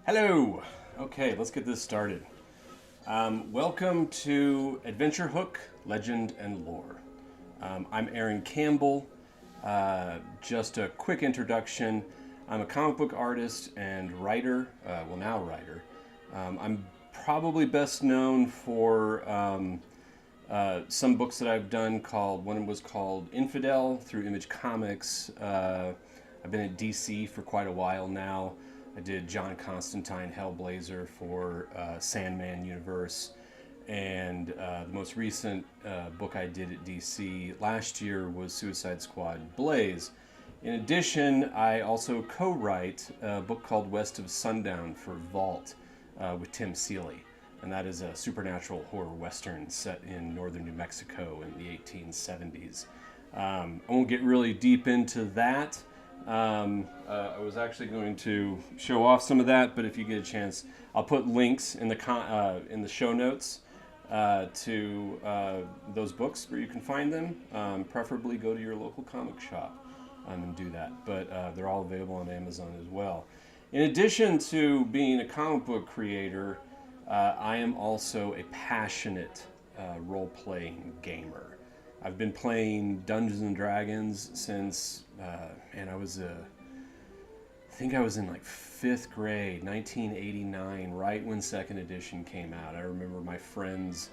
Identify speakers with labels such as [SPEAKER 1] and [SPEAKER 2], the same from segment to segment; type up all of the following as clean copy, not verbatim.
[SPEAKER 1] Hello! Okay, let's get this started. Welcome to Adventure Hook, Legend and Lore. I'm Aaron Campbell. Just a quick introduction. I'm a comic book artist and writer, now writer. I'm probably best known for some books that I've done one was called Infidel through Image Comics. I've been at DC for quite a while now. I did John Constantine Hellblazer for Sandman Universe. And the most recent book I did at DC last year was Suicide Squad Blaze. In addition, I also co-write a book called West of Sundown for Vault with Tim Seeley. And that is a supernatural horror western set in northern New Mexico in the 1870s. I won't get really deep into that. I was actually going to show off some of that, but if you get a chance, I'll put links in the show notes to those books where you can find them. Preferably go to your local comic shop and do that, but they're all available on Amazon as well. In addition to being a comic book creator, I am also a passionate role-playing gamer. I've been playing Dungeons and Dragons since, I think I was in like 5th grade, 1989, right when 2nd edition came out. I remember my friends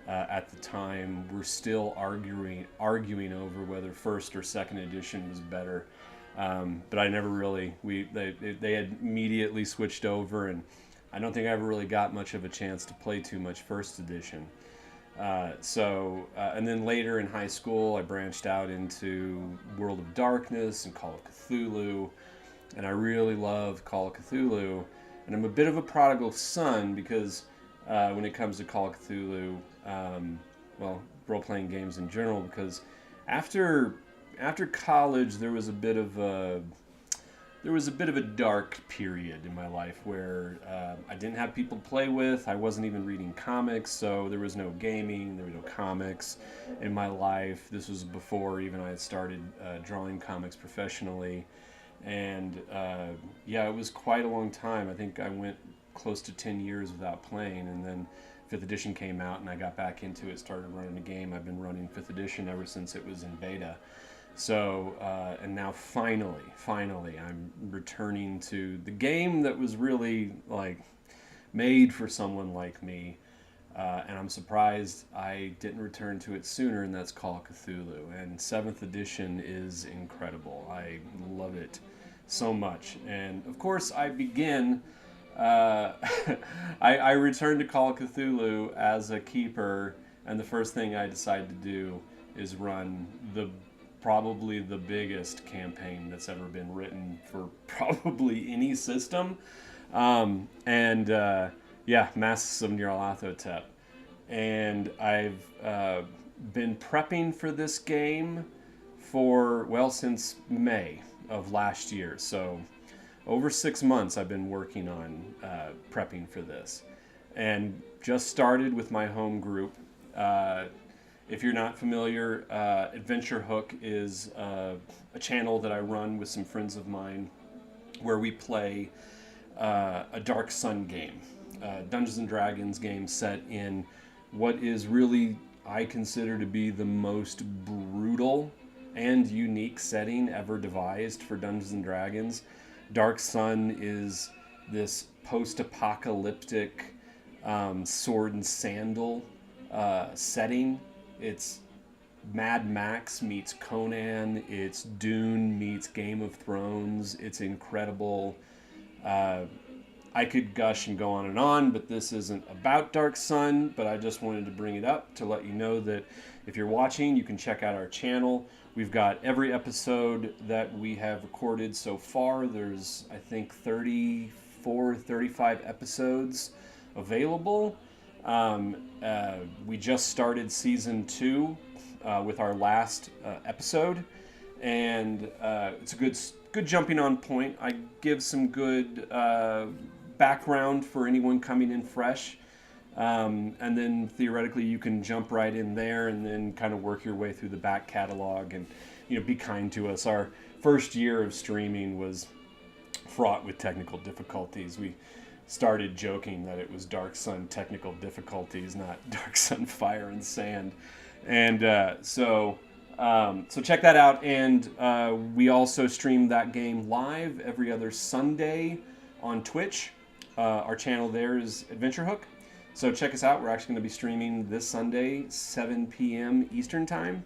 [SPEAKER 1] at the time were still arguing over whether 1st or 2nd edition was better. But I never really, they had immediately switched over, and I don't think I ever really got much of a chance to play too much 1st edition. And then later in high school, I branched out into World of Darkness and Call of Cthulhu, and I really love Call of Cthulhu. And I'm a bit of a prodigal son because when it comes to Call of Cthulhu, role-playing games in general, because after college, there was a bit of a dark period in my life where I didn't have people to play with. I wasn't even reading comics, so there was no gaming, there were no comics in my life. This was before even I had started drawing comics professionally. And it was quite a long time. I think I went close to 10 years without playing, and then 5th edition came out and I got back into it, started running a game. I've been running 5th edition ever since it was in beta. So, and now finally, I'm returning to the game that was really like made for someone like me. And I'm surprised I didn't return to it sooner, and that's Call of Cthulhu. And 7th edition is incredible. I love it so much. And of course, I begin, I returned to Call of Cthulhu as a keeper, and the first thing I decided to do is run probably the biggest campaign that's ever been written for probably any system. Masks of Nyarlothotep. And I've been prepping for this game since May of last year. So over 6 months I've been working on prepping for this. And just started with my home group. If you're not familiar, Adventure Hook is a channel that I run with some friends of mine where we play a Dark Sun game, Dungeons and Dragons game set in what is really, I consider to be the most brutal and unique setting ever devised for Dungeons and Dragons. Dark Sun is this post-apocalyptic sword and sandal setting. It's Mad Max meets Conan. It's Dune meets Game of Thrones. It's incredible. I could gush and go on, but this isn't about Dark Sun, but I just wanted to bring it up to let you know that if you're watching, you can check out our channel. We've got every episode that we have recorded so far. There's, I think, 34, 35 episodes available. We just started season 2 with our last episode, and it's a good jumping on point. I give some good background for anyone coming in fresh, and then theoretically you can jump right in there and then kind of work your way through the back catalog and be kind to us. Our first year of streaming was fraught with technical difficulties. We started joking that it was Dark Sun technical difficulties, not Dark Sun Fire and Sand. And so check that out. And we also stream that game live every other Sunday on Twitch. Our channel there is Adventure Hook. So check us out. We're actually going to be streaming this Sunday, 7 p.m. Eastern Time.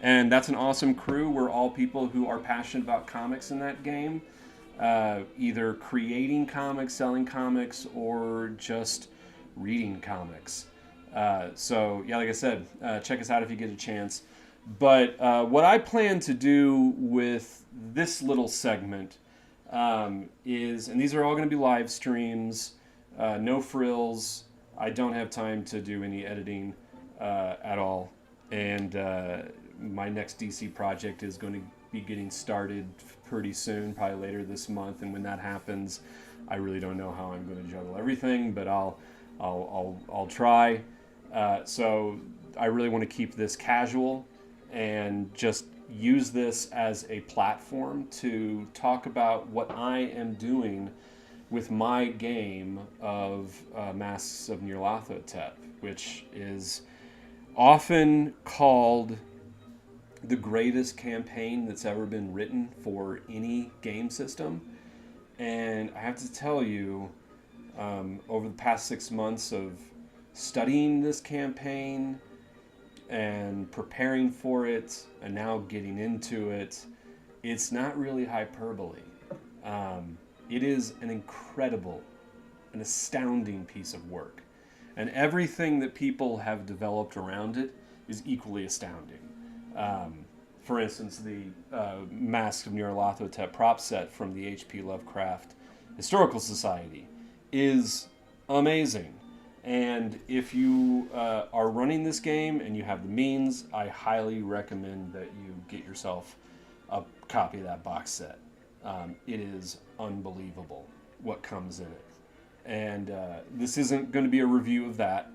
[SPEAKER 1] And that's an awesome crew. We're all people who are passionate about comics in that game. Either creating comics, selling comics, or just reading comics. So, yeah, like I said, check us out if you get a chance. But what I plan to do with this little segment is, and these are all going to be live streams, no frills. I don't have time to do any editing at all. And my next DC project is going to be getting started pretty soon, probably later this month. And when that happens, I really don't know how I'm going to juggle everything, but I'll try. So I really want to keep this casual and just use this as a platform to talk about what I am doing with my game of Masks of Nyarlothotep, which is often called the greatest campaign that's ever been written for any game system. And I have to tell you, over the past 6 months of studying this campaign and preparing for it and now getting into it, it's not really hyperbole. It is an incredible, an astounding piece of work. And everything that people have developed around it is equally astounding. For instance, the Mask of Nyarlothotep prop set from the H.P. Lovecraft Historical Society is amazing. And if you are running this game and you have the means, I highly recommend that you get yourself a copy of that box set. It is unbelievable what comes in it. And this isn't going to be a review of that.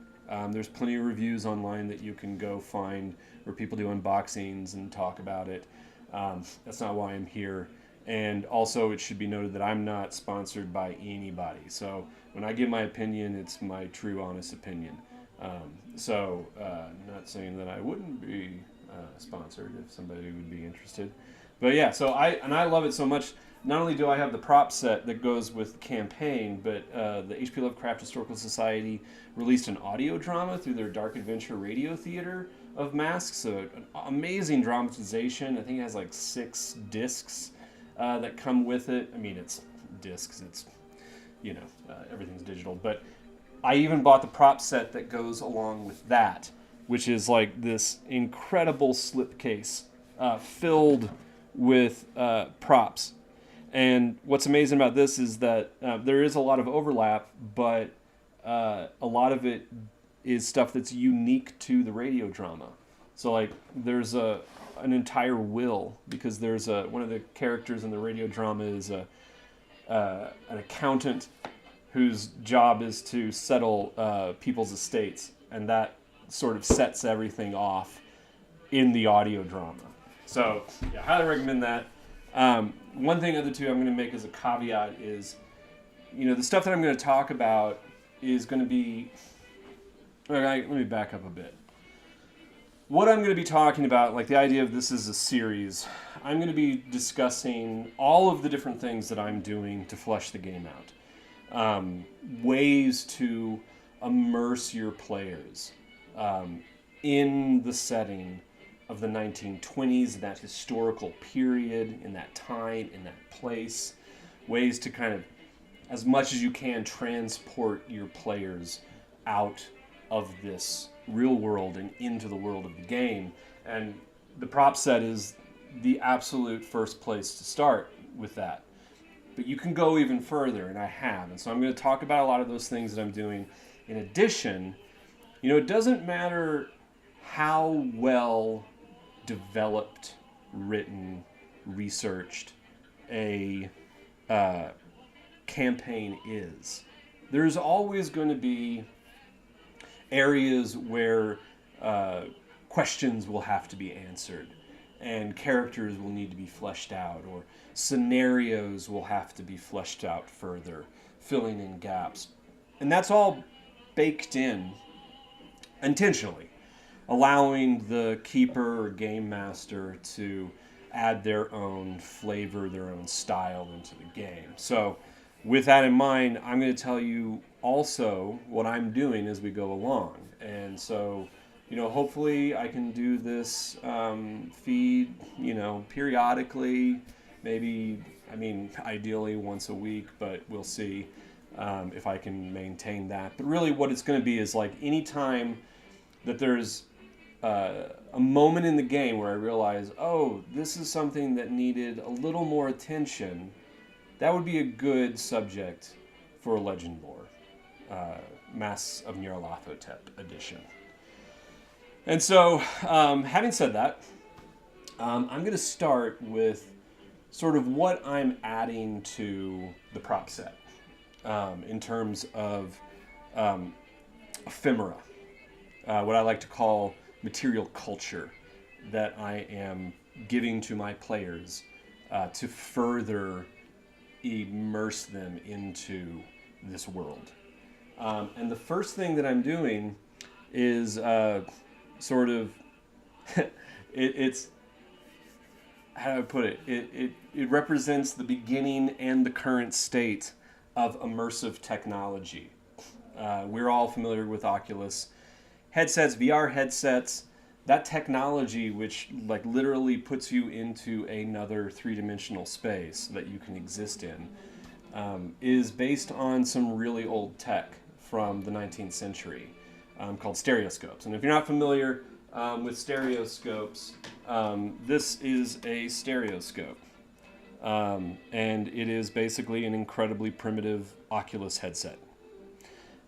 [SPEAKER 1] There's plenty of reviews online that you can go find where people do unboxings and talk about it. That's not why I'm here. And also, it should be noted that I'm not sponsored by anybody. So when I give my opinion, it's my true, honest opinion. Not saying that I wouldn't be sponsored if somebody would be interested. But yeah, so I love it so much. Not only do I have the prop set that goes with the campaign, but the H.P. Lovecraft Historical Society released an audio drama through their Dark Adventure radio theater of Masks. So an amazing dramatization. I think it has like 6 discs that come with it. I mean, it's discs. It's, everything's digital. But I even bought the prop set that goes along with that, which is like this incredible slipcase filled with props. And what's amazing about this is that there is a lot of overlap, but a lot of it is stuff that's unique to the radio drama. So like there's an entire will, because there's one of the characters in the radio drama is an accountant whose job is to settle people's estates, and that sort of sets everything off in the audio drama. So yeah, highly recommend that. One thing other two I'm going to make as a caveat is, the stuff that I'm going to talk about is going to be, let me back up a bit. What I'm going to be talking about, like the idea of this is a series, I'm going to be discussing all of the different things that I'm doing to flesh the game out. Ways to immerse your players in the setting of the 1920s, that historical period, in that time, in that place. Ways to kind of, as much as you can, transport your players out of this real world and into the world of the game. And the prop set is the absolute first place to start with that. But you can go even further, and I have. And so I'm going to talk about a lot of those things that I'm doing. In addition, it doesn't matter how well developed, written, researched a campaign is. There's always going to be areas where questions will have to be answered, and characters will need to be fleshed out, or scenarios will have to be fleshed out further, filling in gaps. And that's all baked in intentionally, allowing the keeper or game master to add their own flavor, their own style into the game. So with that in mind, I'm going to tell you also what I'm doing as we go along. And so, hopefully I can do this feed, periodically, maybe, ideally once a week, but we'll see if I can maintain that. But really what it's going to be is like anytime that there's a moment in the game where I realize, oh, this is something that needed a little more attention, that would be a good subject for a Legend Lore, Masks of Nyarlothotep edition. And so, having said that, I'm going to start with sort of what I'm adding to the prop set in terms of ephemera, what I like to call material culture that I am giving to my players to further immerse them into this world. And the first thing that I'm doing is sort of it's how do I put it? It represents the beginning and the current state of immersive technology. We're all familiar with Oculus headsets, VR headsets. That technology, which like literally puts you into another three-dimensional space that you can exist in, is based on some really old tech from the 19th century called stereoscopes. And if you're not familiar with stereoscopes, this is a stereoscope. And it is basically an incredibly primitive Oculus headset.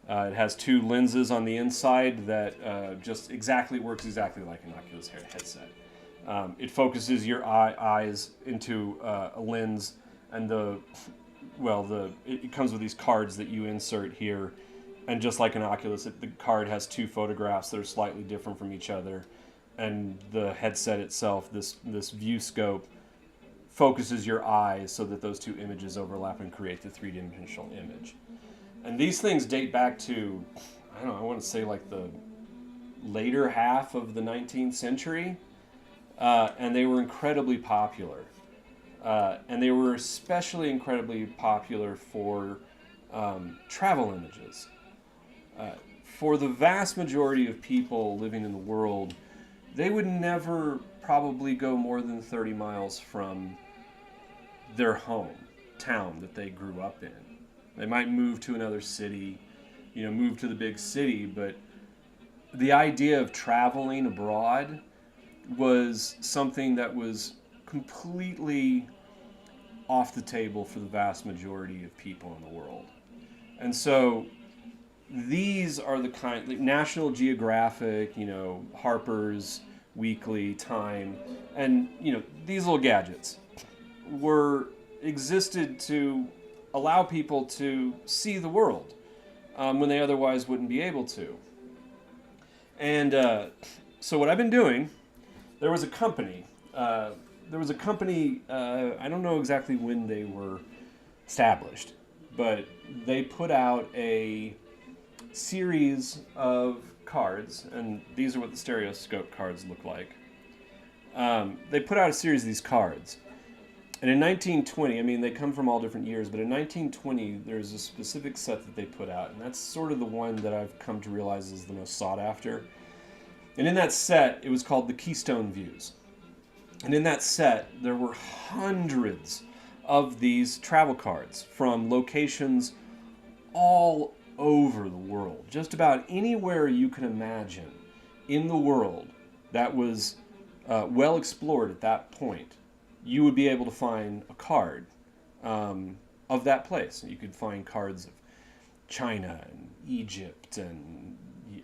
[SPEAKER 1] It has two lenses on the inside that just works exactly like an Oculus headset. It focuses your eyes into a lens, and it comes with these cards that you insert here. And just like an Oculus, the card has two photographs that are slightly different from each other. And the headset itself, this view scope, focuses your eyes so that those two images overlap and create the three-dimensional image. And these things date back to, I want to say like the later half of the 19th century. And they were incredibly popular. And they were especially incredibly popular for travel images. For the vast majority of people living in the world, they would never probably go more than 30 miles from their town that they grew up in. They might move to another city, move to the big city, but the idea of traveling abroad was something that was completely off the table for the vast majority of people in the world. And so these are the kind, like National Geographic, Harper's Weekly, Time, and these little gadgets existed to allow people to see the world when they otherwise wouldn't be able to. And so what I've been doing, there was a company, I don't know exactly when they were established, but they put out a series of cards, and these are what the stereoscope cards look like. They put out a series of these cards. And in 1920, they come from all different years, but in 1920, there's a specific set that they put out, and that's sort of the one that I've come to realize is the most sought after. And in that set, it was called the Keystone Views. And in that set, there were hundreds of these travel cards from locations all over the world. Just about anywhere you can imagine in the world that was well explored at that point, you would be able to find a card of that place. You could find cards of China and Egypt and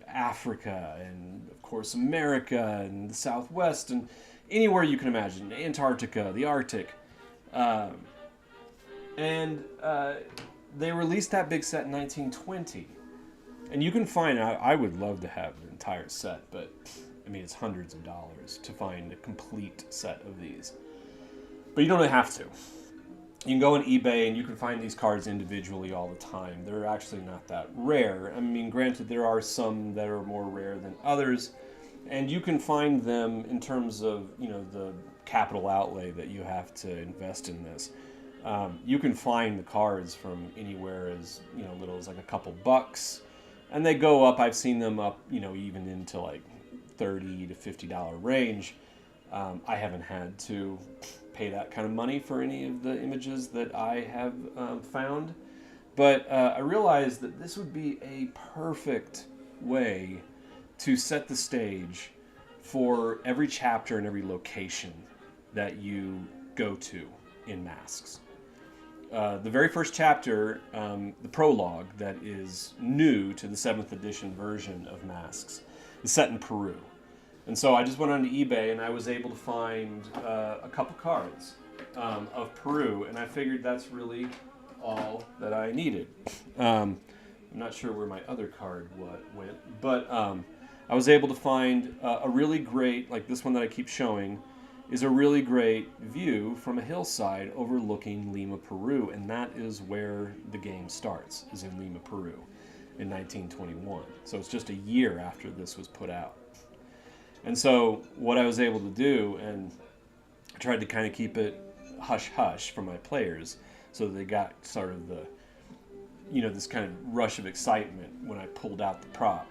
[SPEAKER 1] Africa and, of course, America and the Southwest and anywhere you can imagine, Antarctica, the Arctic. And they released that big set in 1920. And you can find, I would love to have an entire set, but it's hundreds of dollars to find a complete set of these. But you don't have to. You can go on eBay and you can find these cards individually all the time. They're actually not that rare. I mean, granted, there are some that are more rare than others, and you can find them in terms of, you know, the capital outlay that you have to invest in this. You can find the cards from anywhere as, you know, little as like a couple bucks, and they go up. I've seen them up, you know, even into like $30 to $50 range. I haven't had to pay that kind of money for any of the images that I have found, but I realized that this would be a perfect way to set the stage for every chapter and every location that you go to in Masks. The very first chapter, the prologue that is new to the 7th edition version of Masks, is set in Peru. And so I just went onto eBay and I was able to find a couple cards of Peru, and I figured that's really all that I needed. I'm not sure where my other card went, but I was able to find a really great, like this one that I keep showing, is a really great view from a hillside overlooking Lima, Peru, and that is where the game starts, is in Lima, Peru, in 1921. So it's just a year after this was put out. And so what I was able to do, and I tried to kind of keep it hush-hush for my players, so they got sort of the, you know, this kind of rush of excitement when I pulled out the prop.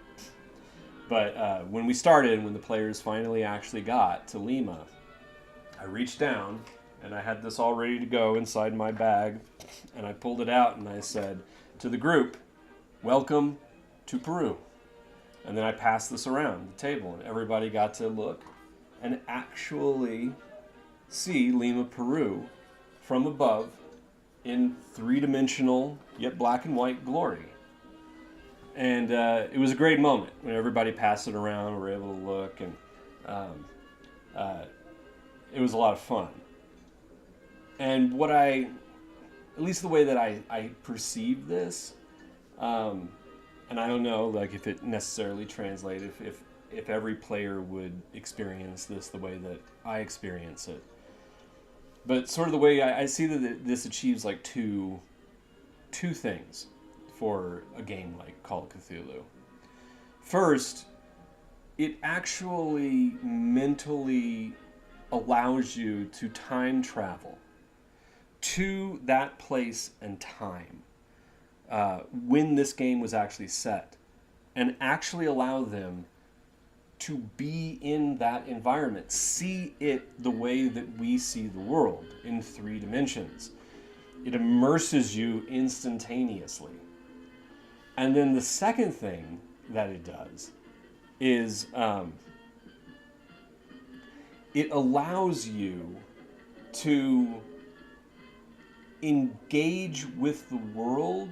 [SPEAKER 1] But when we started, when the players finally actually got to Lima, I reached down and I had this all ready to go inside my bag, and I pulled it out and I said to the group, "Welcome to Peru." And then I passed this around the table and everybody got to look and actually see Lima, Peru from above in three-dimensional yet black and white glory. And it was a great moment when everybody passed it around, we were able to look, and it was a lot of fun. And what at least the way that I perceive this, and I don't know, like, if it necessarily translates, if every player would experience this the way that I experience it. But sort of the way I see that this achieves like two things for a game like Call of Cthulhu. First, it actually mentally allows you to time travel to that place and time when this game was actually set, and actually allow them to be in that environment, see it the way that we see the world in 3 dimensions. It immerses you instantaneously. And then the second thing that it does is it allows you to engage with the world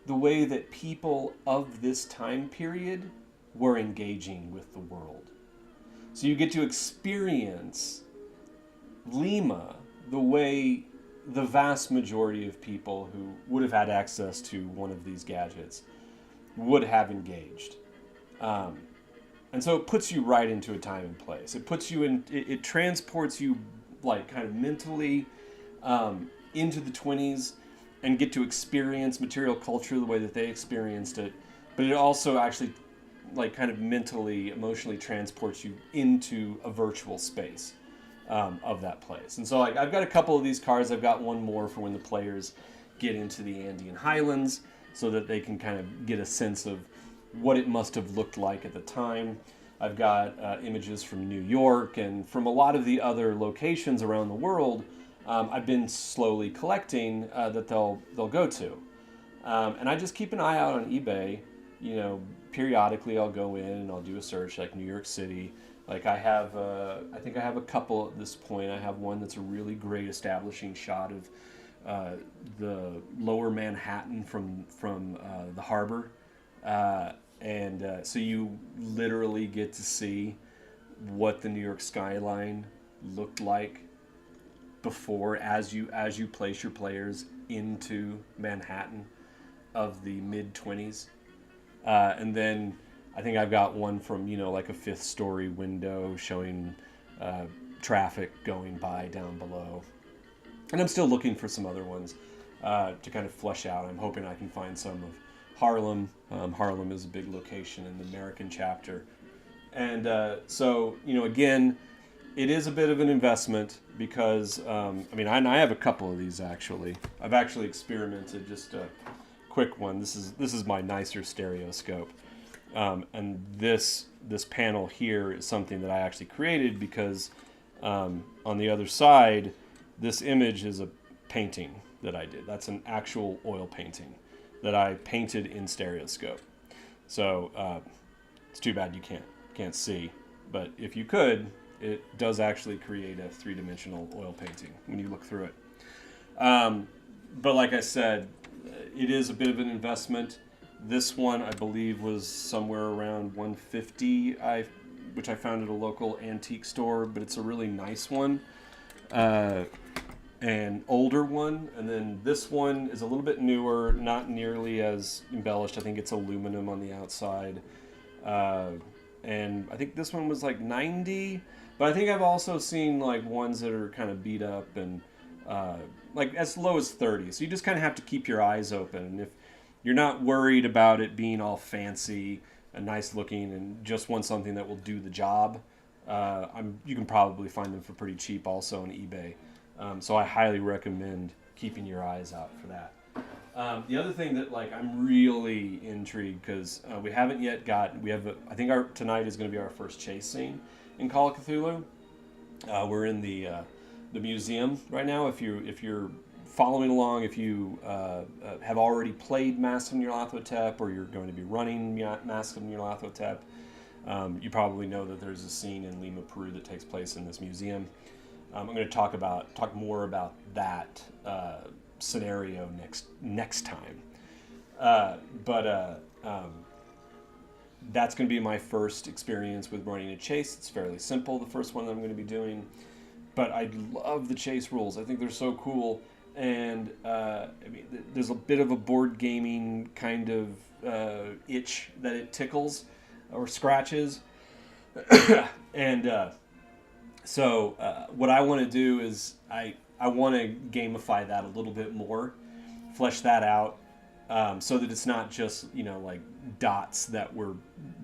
[SPEAKER 1] the way that people of this time period were engaging with the world. So you get to experience Lima the way the vast majority of people who would have had access to one of these gadgets would have engaged. And so it puts you right into a time and place. It puts you in, it transports you like kind of mentally into the 20s and get to experience material culture the way that they experienced it. But it also actually like kind of mentally, emotionally transports you into a virtual space of that place. And so like I've got a couple of these cards. I've got one more for when the players get into the Andean highlands so that they can kind of get a sense of what it must have looked like at the time. I've got images from New York and from a lot of the other locations around the world I've been slowly collecting that they'll go to. And I just keep an eye out on eBay. You know, periodically I'll go in and I'll do a search like New York City. Like I have, I think I have a couple at this point. I have one that's a really great establishing shot of the lower Manhattan from the harbor. So you literally get to see what the New York skyline looked like before as you place your players into Manhattan of the mid-20s. And then I think I've got one from, you know, like a 5th story window showing traffic going by down below. And I'm still looking for some other ones to kind of flesh out. I'm hoping I can find some of Harlem. Harlem is a big location in the American chapter. And so, again, it is a bit of an investment because, I have a couple of these actually. I've actually experimented, just a quick one. This is my nicer stereoscope. And this panel here is something that I actually created because on the other side, this image is a painting that I did. That's an actual oil painting that I painted in stereoscope. So it's too bad you can't see, but if you could, it does actually create a three-dimensional oil painting when you look through it. But like I said, it is a bit of an investment. This one, I believe, was somewhere around $150, which I found at a local antique store, but it's a really nice one, an older one. And then this one is a little bit newer, not nearly as embellished. I think it's aluminum on the outside. And I think this one was like 90, but I think I've also seen like ones that are kind of beat up and like as low as 30. So you just kind of have to keep your eyes open. And if you're not worried about it being all fancy and nice looking and just want something that will do the job, you can probably find them for pretty cheap also on eBay. So I highly recommend keeping your eyes out for that. The other thing that I'm really intrigued because we haven't yet I think tonight is going to be our first chase scene in Call of Cthulhu. We're in the museum right now. If you're following along, if you have already played Mask of Nyarlothotep or you're going to be running Mask of Nyarlothotep, you probably know that there's a scene in Lima, Peru that takes place in this museum. I'm going to talk more about that scenario next time. That's going to be my first experience with running a chase. It's fairly simple, the first one that I'm going to be doing. But I love the chase rules. I think they're so cool. And there's a bit of a board gaming kind of itch that it tickles or scratches. And so what I want to do is I want to gamify that a little bit more, flesh that out, so that it's not just like dots that we're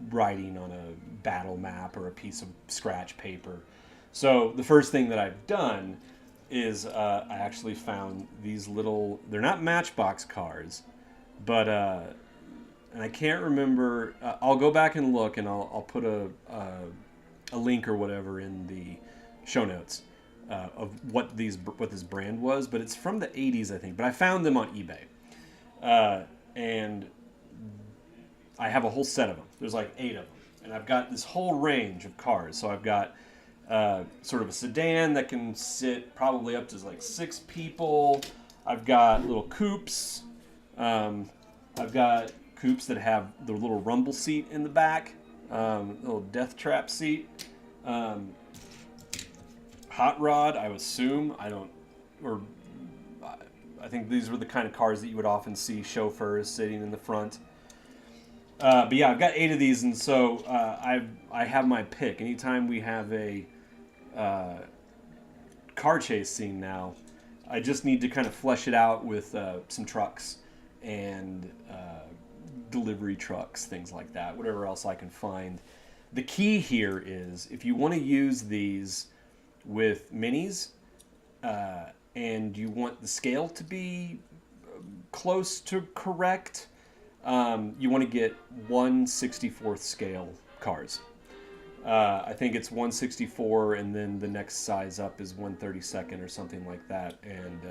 [SPEAKER 1] writing on a battle map or a piece of scratch paper. So the first thing that I've done is I actually found these little, they're not matchbox cards, but and I can't remember. I'll go back and look, and I'll put a link or whatever in the show notes of what this brand was. But it's from the 80s, I think. But I found them on eBay, and I have a whole set of them. There's like 8 of them, and I've got this whole range of cars. So I've got sort of a sedan that can sit probably up to like 6 people. I've got little coupes. I've got coupes that have the little rumble seat in the back, little death trap seat. Hot rod, I assume. I think these were the kind of cars that you would often see chauffeurs sitting in the front. But yeah, I've got 8 of these, and so I have my pick. Anytime we have a car chase scene now, I just need to kind of flesh it out with some trucks and delivery trucks, things like that, whatever else I can find. The key here is if you want to use these with minis and you want the scale to be close to correct, you want to get 1/64th scale cars. I think it's 1/64, and then the next size up is 1/32 or something like that, and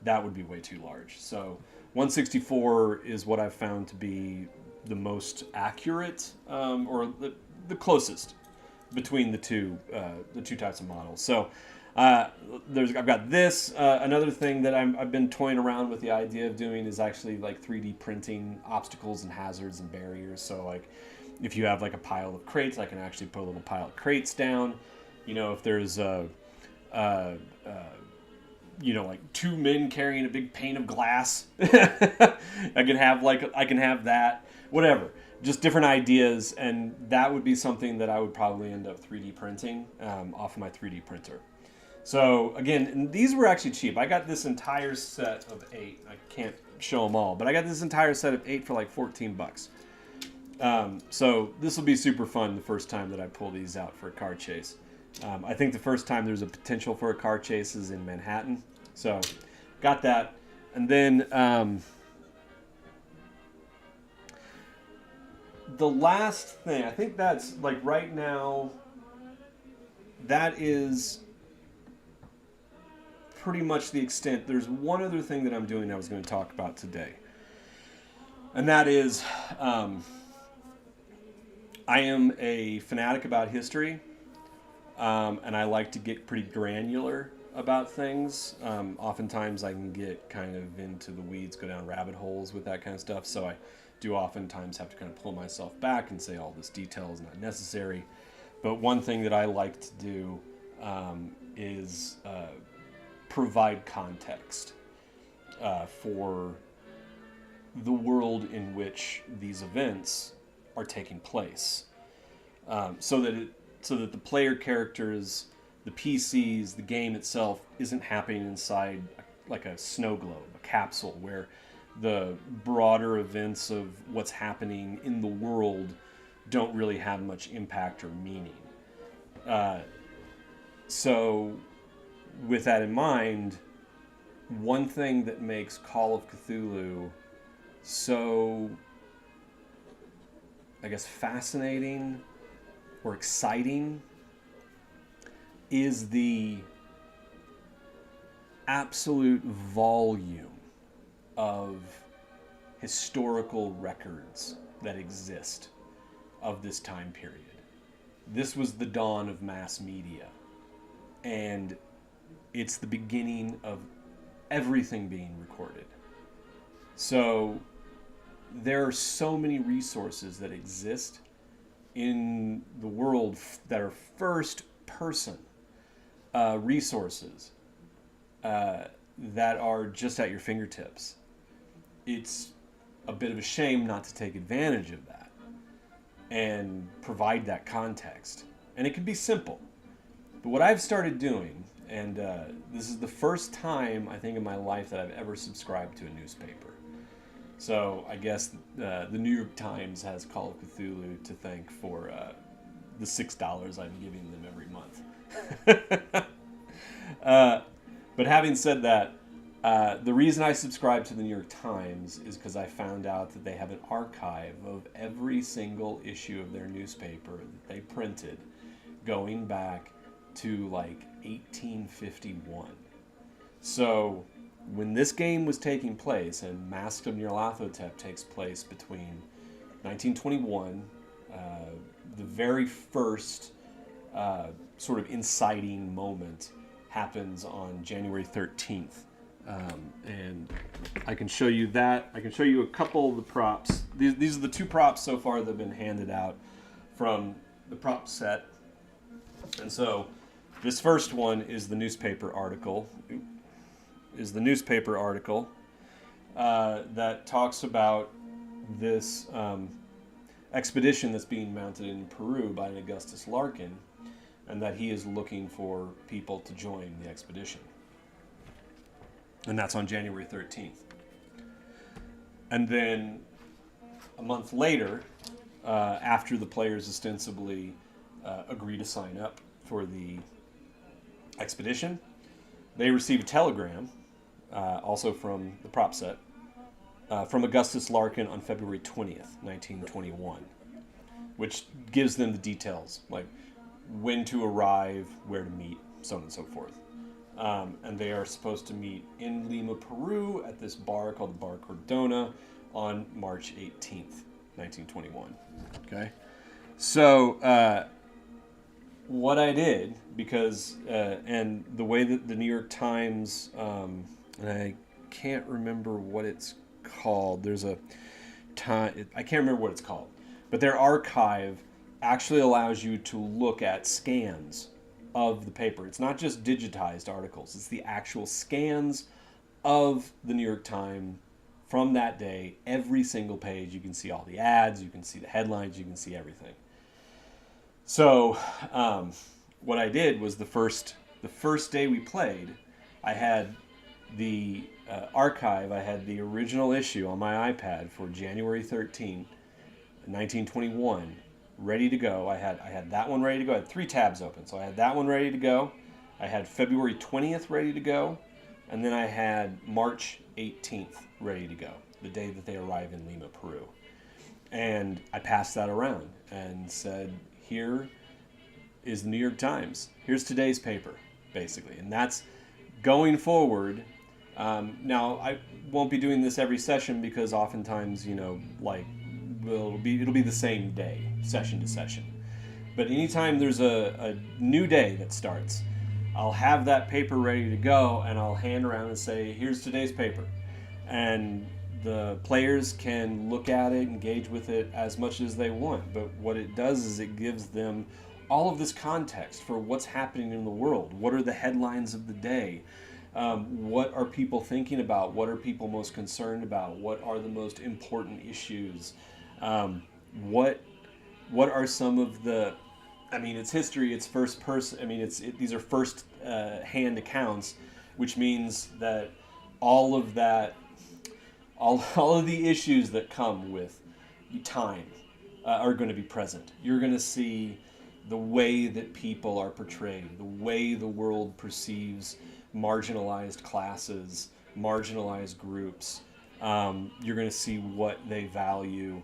[SPEAKER 1] that would be way too large. So 1/64 is what I've found to be the most accurate, or the closest between the two types of models. So I've got this. Another thing that I've been toying around with the idea of doing is actually like 3D printing obstacles and hazards and barriers. So like if you have like a pile of crates, I can actually put a little pile of crates down. If there's like 2 men carrying a big pane of glass, I can have that, whatever, just different ideas. And that would be something that I would probably end up 3D printing off of my 3D printer. So again, and these were actually cheap. I got this entire set of 8. I can't show them all, but I got this entire set of 8 for like 14 bucks. So this will be super fun the first time that I pull these out for a car chase. I think the first time there's a potential for a car chase is in Manhattan. So got that. And then the last thing, I think that's like right now, that is pretty much the extent. There's one other thing that I'm doing I was going to talk about today. And that is, I am a fanatic about history, and I like to get pretty granular about things. Oftentimes I can get kind of into the weeds, go down rabbit holes with that kind of stuff, so I do oftentimes have to kind of pull myself back and say all this detail is not necessary. But one thing that I like to do is provide context for the world in which these events are taking place, so that the player characters, the PCs, the game itself isn't happening inside like a snow globe, a capsule, where the broader events of what's happening in the world don't really have much impact or meaning. So with that in mind, one thing that makes Call of Cthulhu so, I guess, fascinating or exciting is the absolute volume of historical records that exist of this time period. This was the dawn of mass media, and it's the beginning of everything being recorded. So there are so many resources that exist in the world that are first person resources that are just at your fingertips. It's a bit of a shame not to take advantage of that and provide that context. And it can be simple. But what I've started doing, and this is the first time I think in my life that I've ever subscribed to a newspaper. So I guess the New York Times has Call of Cthulhu to thank for the $6 I'm giving them every month. But having said that, the reason I subscribe to the New York Times is because I found out that they have an archive of every single issue of their newspaper that they printed going back to like 1851. So when this game was taking place, and Mask of Nyarlothotep takes place between 1921, the very first sort of inciting moment happens on January 13th. And I can show you that. I can show you a couple of the props. These are the 2 props so far that have been handed out from the prop set. And so this first one is the newspaper article. That talks about this expedition that's being mounted in Peru by an Augustus Larkin, and that he is looking for people to join the expedition. And that's on January 13th. And then a month later, after the players ostensibly agree to sign up for the expedition, they receive a telegram, also from the prop set, from Augustus Larkin on February 20th, 1921, which gives them the details, like when to arrive, where to meet, so on and so forth. And they are supposed to meet in Lima, Peru, at this bar called the Bar Cordona on March 18th, 1921. Okay? So, what I did, because, and the way that the New York Times, and I can't remember what it's called, there's a time, I can't remember what it's called, but their archive actually allows you to look at scans of the paper. It's not just digitized articles, it's the actual scans of the New York Times from that day. Every single page, you can see all the ads, you can see the headlines, you can see everything. So what I did was the first the first day we played, I had the archive. I had the original issue on my iPad for January 13th, 1921, ready to go. I had that one ready to go. I had 3 tabs open, so I had that one ready to go. I had February 20th ready to go, and then I had March 18th ready to go, the day that they arrive in Lima, Peru. And I passed that around and said, here is the New York Times. Here's today's paper, basically. And that's going forward. Now, I won't be doing this every session because oftentimes, like, it'll be the same day, session to session. But anytime there's a new day that starts, I'll have that paper ready to go, and I'll hand around and say, here's today's paper. And the players can look at it, engage with it as much as they want. But what it does is it gives them all of this context for what's happening in the world. What are the headlines of the day? What are people thinking about? What are people most concerned about? What are the most important issues? What are some of the... I mean, it's history, it's first person. I mean, these are first hand accounts, which means that all of the issues that come with time are going to be present. You're going to see the way that people are portrayed, the way the world perceives marginalized classes, marginalized groups. You're going to see what they value.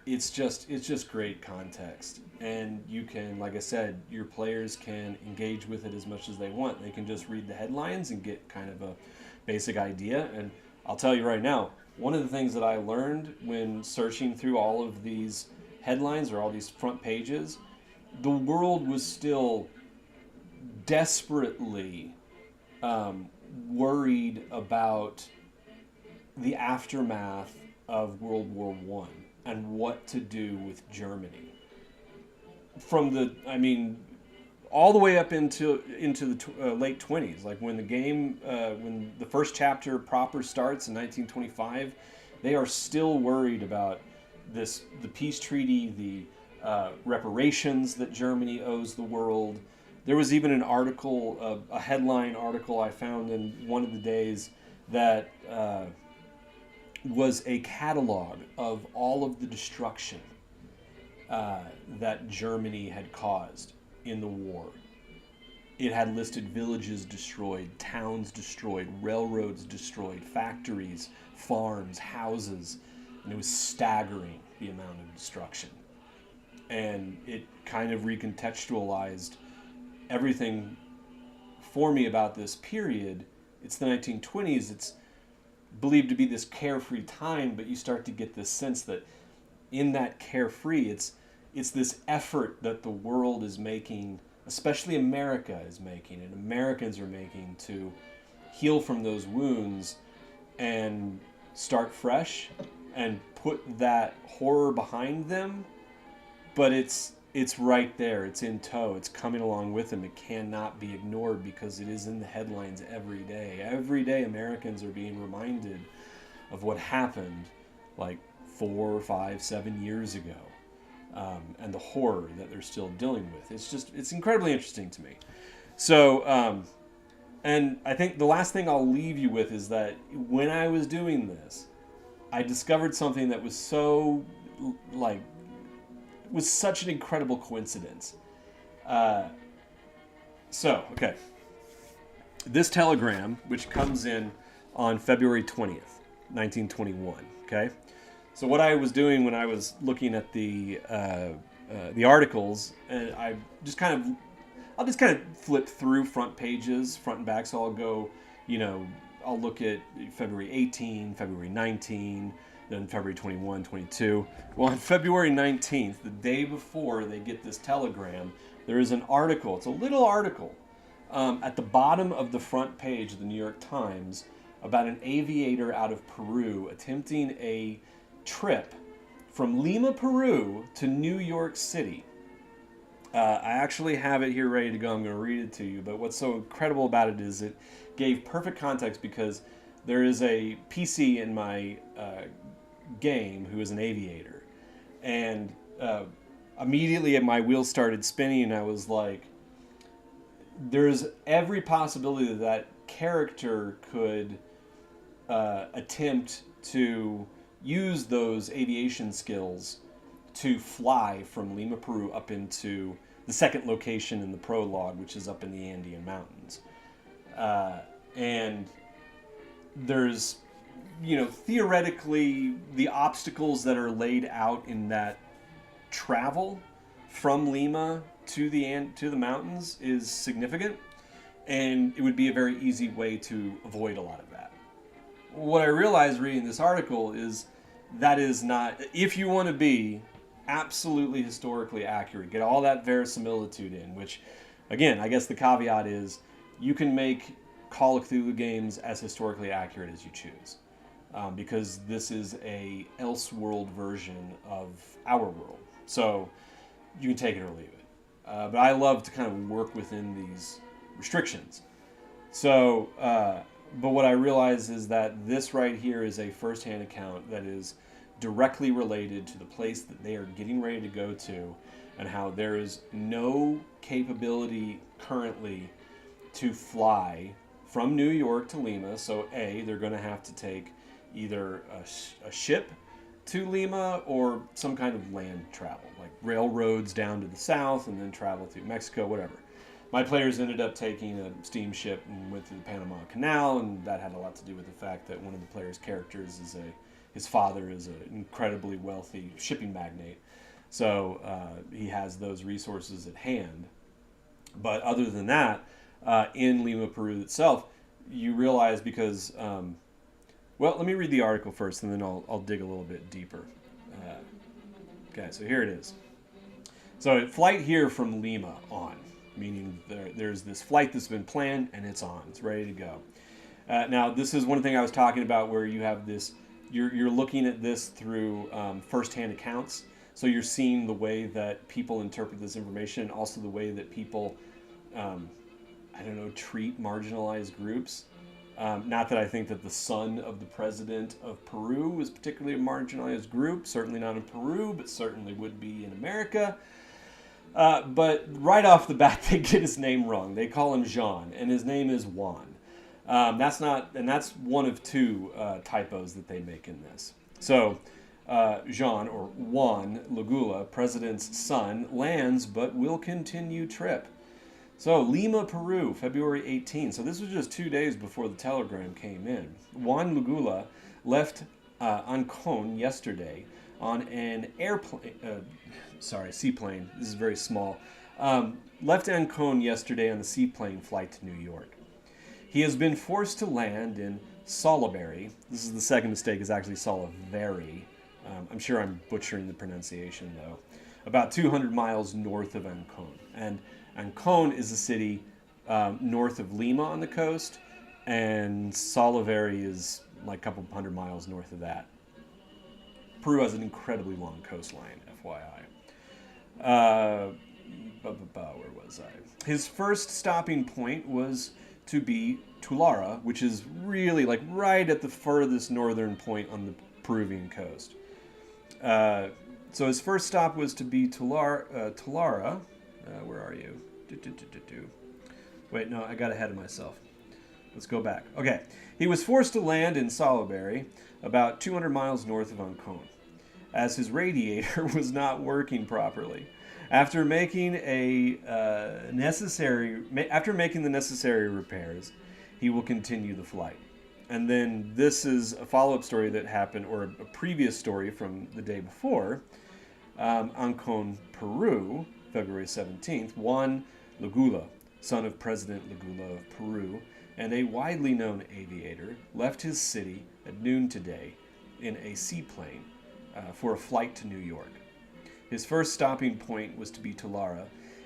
[SPEAKER 1] It's just great context. And you can, like I said, your players can engage with it as much as they want. They can just read the headlines and get kind of a basic idea. And I'll tell you right now, one of the things that I learned when searching through all of these headlines or all these front pages, the world was still desperately worried about the aftermath of World War I and what to do with Germany. All the way up into the late 20s, like when the game, when the first chapter proper starts in 1925, they are still worried about the peace treaty, the reparations that Germany owes the world. There was even an article, a headline article I found in one of the days that was a catalog of all of the destruction that Germany had caused in the war. It had listed villages destroyed, towns destroyed, railroads destroyed, factories, farms, houses, and it was staggering the amount of destruction. And it kind of recontextualized everything for me about this period. It's the 1920s. It's believed to be this carefree time, but you start to get this sense that in that carefree, it's this effort that the world is making, especially America is making, and Americans are making to heal from those wounds and start fresh and put that horror behind them. But it's right there. It's in tow. It's coming along with them. It cannot be ignored because it is in the headlines every day. Every day Americans are being reminded of what happened like 4, 5, 7 years ago. And the horror that they're still dealing with. It's incredibly interesting to me. So, and I think the last thing I'll leave you with is that when I was doing this, I discovered something that was was such an incredible coincidence. Okay. This telegram, which comes in on February 20th, 1921, okay? So what I was doing when I was looking at the articles, and I'll just kind of flip through front pages, front and back. So I'll go, I'll look at February 18, February 19, then February 21, 22. Well, on February 19th, the day before they get this telegram, there is an article. It's a little article at the bottom of the front page of the New York Times about an aviator out of Peru attempting a trip from Lima, Peru to New York City. I actually have it here ready to go. I'm going to read it to you. But what's so incredible about it is it gave perfect context because there is a PC in my game who is an aviator. And immediately my wheels started spinning and I was like, there's every possibility that that character could attempt to use those aviation skills to fly from Lima, Peru up into the second location in the prologue, which is up in the Andean Mountains. And there's, theoretically, the obstacles that are laid out in that travel from Lima to the mountains is significant, and it would be a very easy way to avoid a lot of that. What I realized reading this article is that is not, if you want to be absolutely historically accurate, get all that verisimilitude in, which, again, I guess the caveat is you can make Call of Cthulhu games as historically accurate as you choose, because this is a Elseworld version of our world. So you can take it or leave it. But I love to kind of work within these restrictions. So, but what I realize is that this right here is a first-hand account that is directly related to the place that they are getting ready to go to, and how there is no capability currently to fly from New York to Lima. So they're going to have to take either a ship to Lima or some kind of land travel, like railroads down to the south and then travel through Mexico, whatever. My players ended up taking a steamship and went through the Panama Canal, and that had a lot to do with the fact that one of the players' characters is his father is an incredibly wealthy shipping magnate. So he has those resources at hand. But other than that, in Lima, Peru itself, you realize because, well, let me read the article first, and then I'll dig a little bit deeper. Okay, so here it is. So flight here from Lima on, meaning there's this flight that's been planned, and it's on. It's ready to go. Now, this is one thing I was talking about where you have this, you're looking at this through first-hand accounts. So you're seeing the way that people interpret this information, and also the way that people, treat marginalized groups. Not that I think that the son of the president of Peru is particularly a marginalized group. Certainly not in Peru, but certainly would be in America. But right off the bat, they get his name wrong. They call him Jean, and his name is Juan. That's one of two typos that they make in this. So Jean, or Juan Lagula, president's son, lands but will continue trip. So Lima, Peru, February 18. So this was just 2 days before the telegram came in. Juan Lagula left Ancon yesterday on an seaplane. This is very small. Left Ancon yesterday on a seaplane flight to New York. He has been forced to land in Salaberry. This is the second mistake, is actually Salaberry. I'm sure I'm butchering the pronunciation, though. About 200 miles north of Ancon. And Ancon is a city north of Lima on the coast, and Salaberry is like a couple hundred miles north of that. Peru has an incredibly long coastline, FYI. Where was I? His first stopping point was to be Tulara, which is really like right at the furthest northern point on the Peruvian coast. So his first stop was to be Tulara. Where are you? Wait, no, I got ahead of myself. Let's go back. Okay. He was forced to land in Salaberry, about 200 miles north of Ancon, as his radiator was not working properly. After making the necessary repairs, he will continue the flight. And then this is a follow-up story that happened, or a previous story from the day before. Ancon, Peru, February 17th, Juan Lagula, son of President Lagula of Peru, and a widely known aviator, left his city at noon today in a seaplane for a flight to New York. His first stopping point was to be Tulara,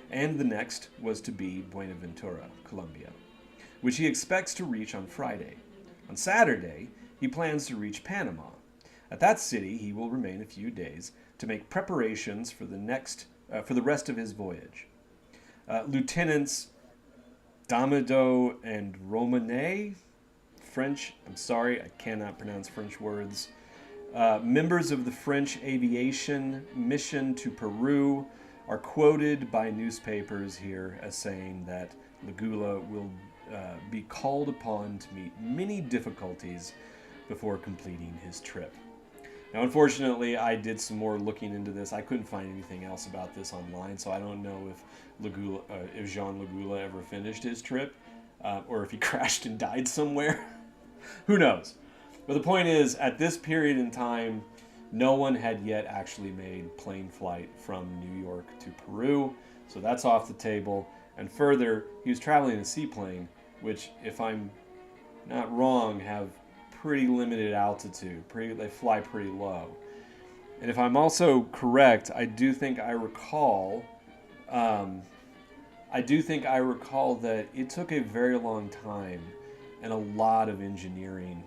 [SPEAKER 1] and the next was to be Buenaventura, Colombia, which he expects to reach on Friday. On Saturday, he plans to reach Panama. At that city, he will remain a few days to make preparations for the rest of his voyage. Lieutenants Damido and Romanet, French, I'm sorry, I cannot pronounce French words, members of the French aviation mission to Peru, are quoted by newspapers here as saying that Lagula will be called upon to meet many difficulties before completing his trip. Now, unfortunately, I did some more looking into this. I couldn't find anything else about this online, so I don't know if Jean Lagula ever finished his trip, or if he crashed and died somewhere. Who knows? But the point is, at this period in time, no one had yet actually made plane flight from New York to Peru, so that's off the table. And further, he was traveling in a seaplane, which, if I'm not wrong, have pretty limited altitude. They fly pretty low. And if I'm also correct, I do think I recall that it took a very long time and a lot of engineering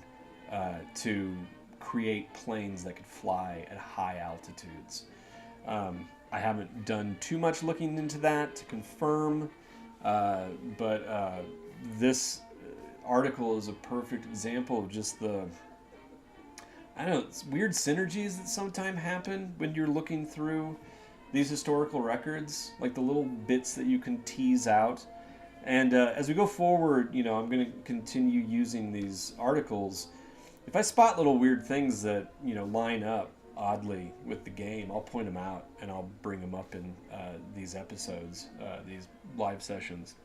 [SPEAKER 1] to create planes that could fly at high altitudes. I haven't done too much looking into that to confirm, but this article is a perfect example of just it's weird synergies that sometimes happen when you're looking through these historical records, like the little bits that you can tease out. And as we go forward, I'm going to continue using these articles. If I spot little weird things that, line up oddly with the game, I'll point them out and I'll bring them up in these episodes, these live sessions.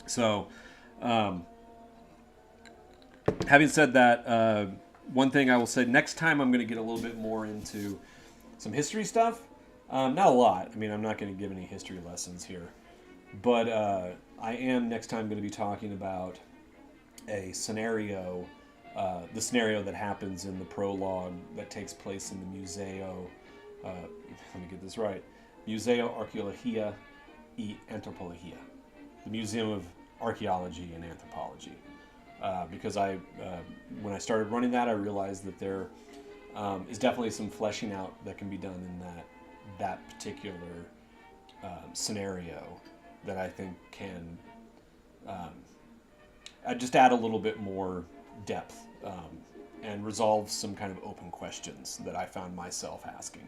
[SPEAKER 1] So, having said that, one thing I will say, next time I'm going to get a little bit more into some history stuff. Not a lot. I mean, I'm not going to give any history lessons here. But I am next time going to be talking about a scenario, the scenario that happens in the prologue that takes place in the Museo, let me get this right, Museo Arqueologia y Antropologia, the Museum of Archaeology and Anthropology. Because when I started running that, I realized that there is definitely some fleshing out that can be done in that particular scenario that I think can just add a little bit more depth and resolve some kind of open questions that I found myself asking.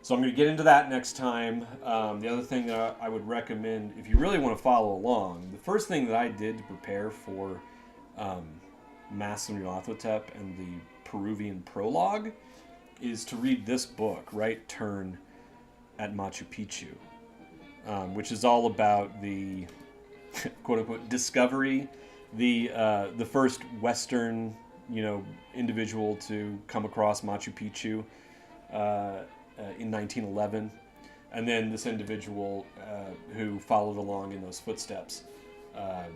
[SPEAKER 1] So I'm going to get into that next time. The other thing that I would recommend, if you really want to follow along, the first thing that I did to prepare for Mass of Nyarlathotep and the Peruvian prologue is to read this book, Right Turn at Machu Picchu, which is all about the quote-unquote discovery, the first Western, individual to come across Machu Picchu in 1911, and then this individual who followed along in those footsteps. I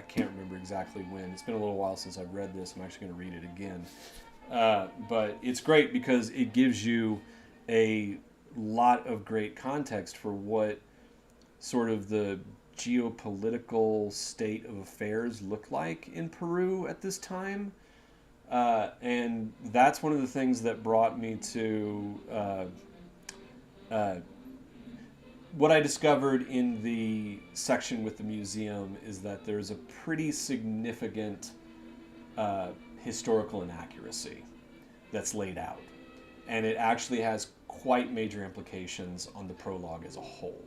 [SPEAKER 1] can't remember exactly when. It's been a little while since I've read this. I'm actually going to read it again. But it's great because it gives you a lot of great context for what sort of the geopolitical state of affairs looked like in Peru at this time. And that's one of the things that brought me to what I discovered in the section with the museum is that there's a pretty significant historical inaccuracy that's laid out. And it actually has quite major implications on the prologue as a whole.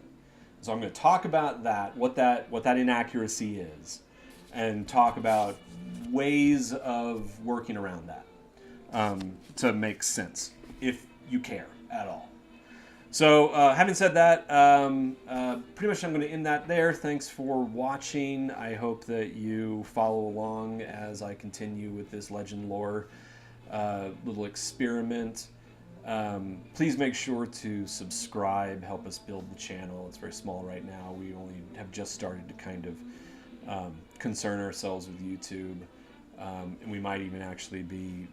[SPEAKER 1] So I'm going to talk about that, what that inaccuracy is, and talk about ways of working around that to make sense, if you care at all. So having said that, pretty much I'm going to end that there. Thanks for watching. I hope that you follow along as I continue with this legend lore little experiment. Please make sure to subscribe, help us build the channel. It's very small right now. We only have just started to kind of concern ourselves with YouTube. And we might even actually be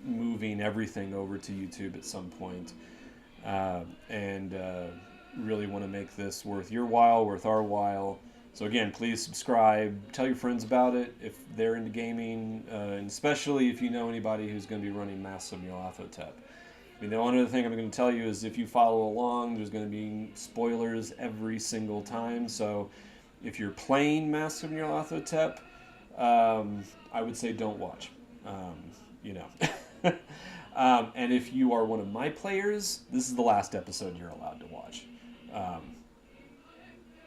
[SPEAKER 1] moving everything over to YouTube at some point. And really want to make this worth your while, worth our while. So again, please subscribe, tell your friends about it if they're into gaming, and especially if you know anybody who's going to be running Mass of Nyarlathotep. I mean, the only other thing I'm going to tell you is if you follow along, there's going to be spoilers every single time. So if you're playing Mass of Nyarlathotep, I would say don't watch. And if you are one of my players, this is the last episode you're allowed to watch.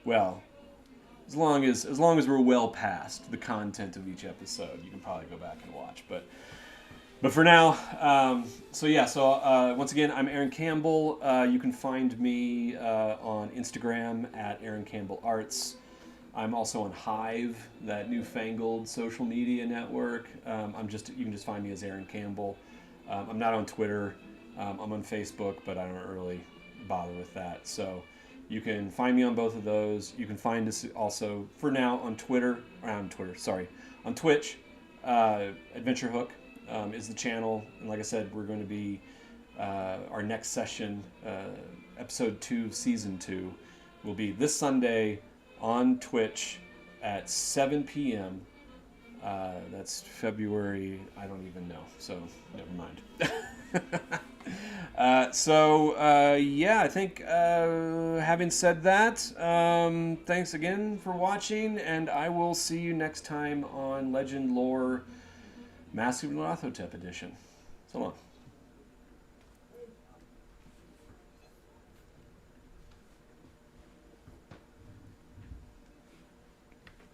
[SPEAKER 1] well, as long as we're well past the content of each episode, you can probably go back and watch. But for now, once again, I'm Aaron Campbell. You can find me on Instagram at Aaron Campbell Arts. I'm also on Hive, that newfangled social media network. You can just find me as Aaron Campbell. I'm not on Twitter. I'm on Facebook, but I don't really bother with that. So you can find me on both of those. You can find us also, for now, on Twitch. Adventure Hook is the channel. And like I said, we're going to be, our next session, episode 2, season 2, will be this Sunday on Twitch at 7 p.m. That's February, I don't even know, so never mind. I think having said that, thanks again for watching, and I will see you next time on Legend Lore Massive Nyarlathotep Edition. So long.